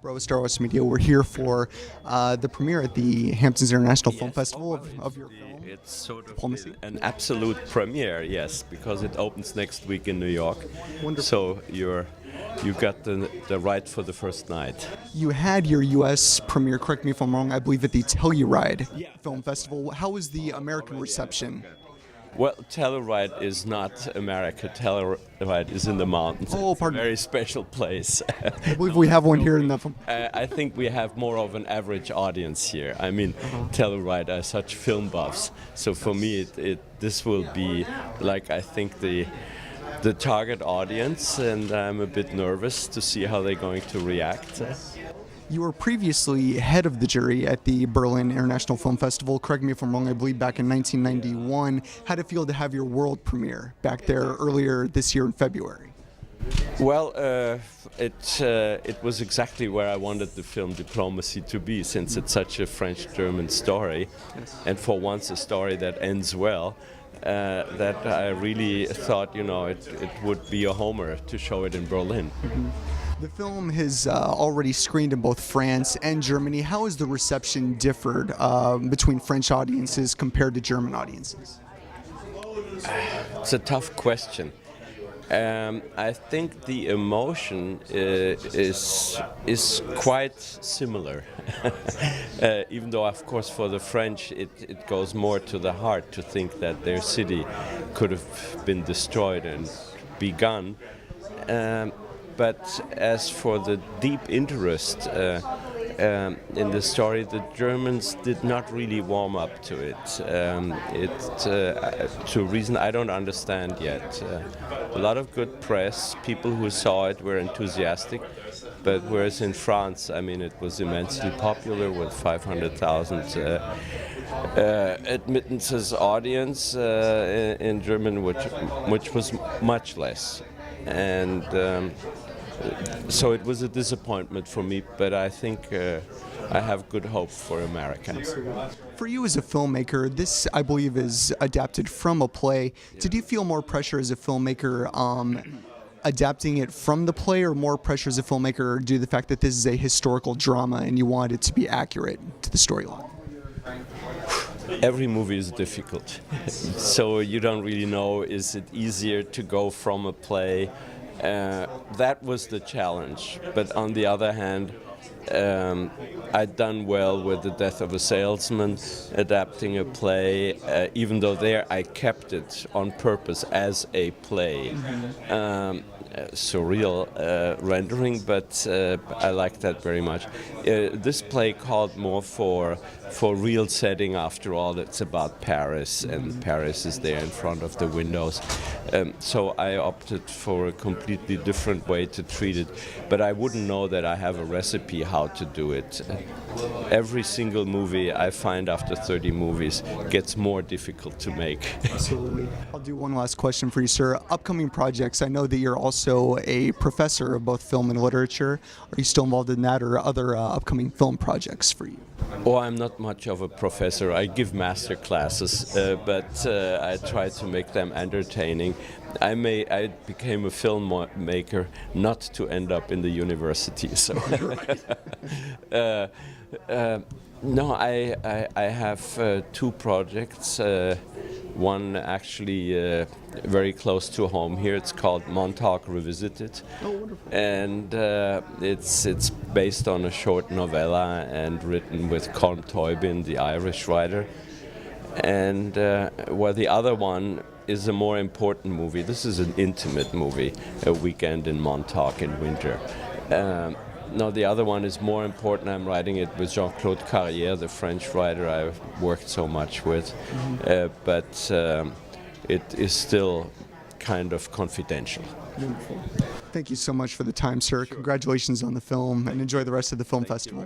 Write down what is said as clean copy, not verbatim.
Bro, Star Wars Media. We're here for the premiere at the Hamptons International Film Festival of your film. It's sort of Diplomacy. an absolute premiere, yes, because it opens next week in New York. Wonderful. So you got the right for the first night. You had your U.S. premiere, correct me if I'm wrong, I believe at the Telluride Film Festival. How was the American reception? Well, Telluride is not America. Telluride is in the mountains. Oh, it's pardon. a very special place. I believe we have one here in the film. I think we have more of an average audience here. I mean, Telluride are such film buffs. So for me, this will be like, I think, the target audience, and I'm a bit nervous to see how they're going to react. You were previously head of the jury at the Berlin International Film Festival. Correct me if I'm wrong, I believe back in 1991. How'd it feel to have your world premiere back there earlier this year in February? Well, it was exactly where I wanted the film Diplomacy to be, since it's such a French-German story, and for once a story that ends well. That I really thought, it would be a homer to show it in Berlin. The film has already screened in both France and Germany. How has the reception differed between French audiences compared to German audiences? It's a tough question. I think the emotion is quite similar, even though, of course, for the French it goes more to the heart to think that their city could have been destroyed and begun. But as for the deep interest in the story, the Germans did not really warm up to it. To a reason I don't understand yet. A lot of good press, people who saw it were enthusiastic, but whereas in France, I mean, it was immensely popular with 500,000 admittances audience in German, which was much less. And so it was a disappointment for me, but I think I have good hope for America. For you as a filmmaker, this, I believe, is adapted from a play. Did you feel more pressure as a filmmaker adapting it from the play, or more pressure as a filmmaker due to the fact that this is a historical drama and you want it to be accurate to the storyline? Every movie is difficult, so you don't really know, is it easier to go from a play? That was the challenge, but on the other hand, I'd done well with The Death of a Salesman, adapting a play, even though there I kept it on purpose as a play. Surreal rendering, but I like that very much. This play called more for real setting. After all, it's about Paris, and Paris is there in front of the windows. So I opted for a completely different way to treat it, but I wouldn't know that I have a recipe how to do it. Every single movie I find after 30 movies gets more difficult to make. Absolutely. I'll do one last question for you, sir. Upcoming projects, I know that you're also a professor of both film and literature. Are you still involved in that, or other upcoming film projects for you? Oh, I'm not much of a professor. I give master classes, but I try to make them entertaining. I became a filmmaker not to end up in the university. So, no, I have two projects. One actually very close to home here. It's called Montauk Revisited. Oh, wonderful. And it's based on a short novella and written with Colm Tóibín, the Irish writer. And well, the other one is a more important movie. This is an intimate movie, A Weekend in Montauk in Winter. No, the other one is more important. I'm writing it with Jean-Claude Carrière, the French writer I've worked so much with. But it is still kind of confidential. Wonderful. Thank you so much for the time, sir. Congratulations on the film, and enjoy the rest of the film festival.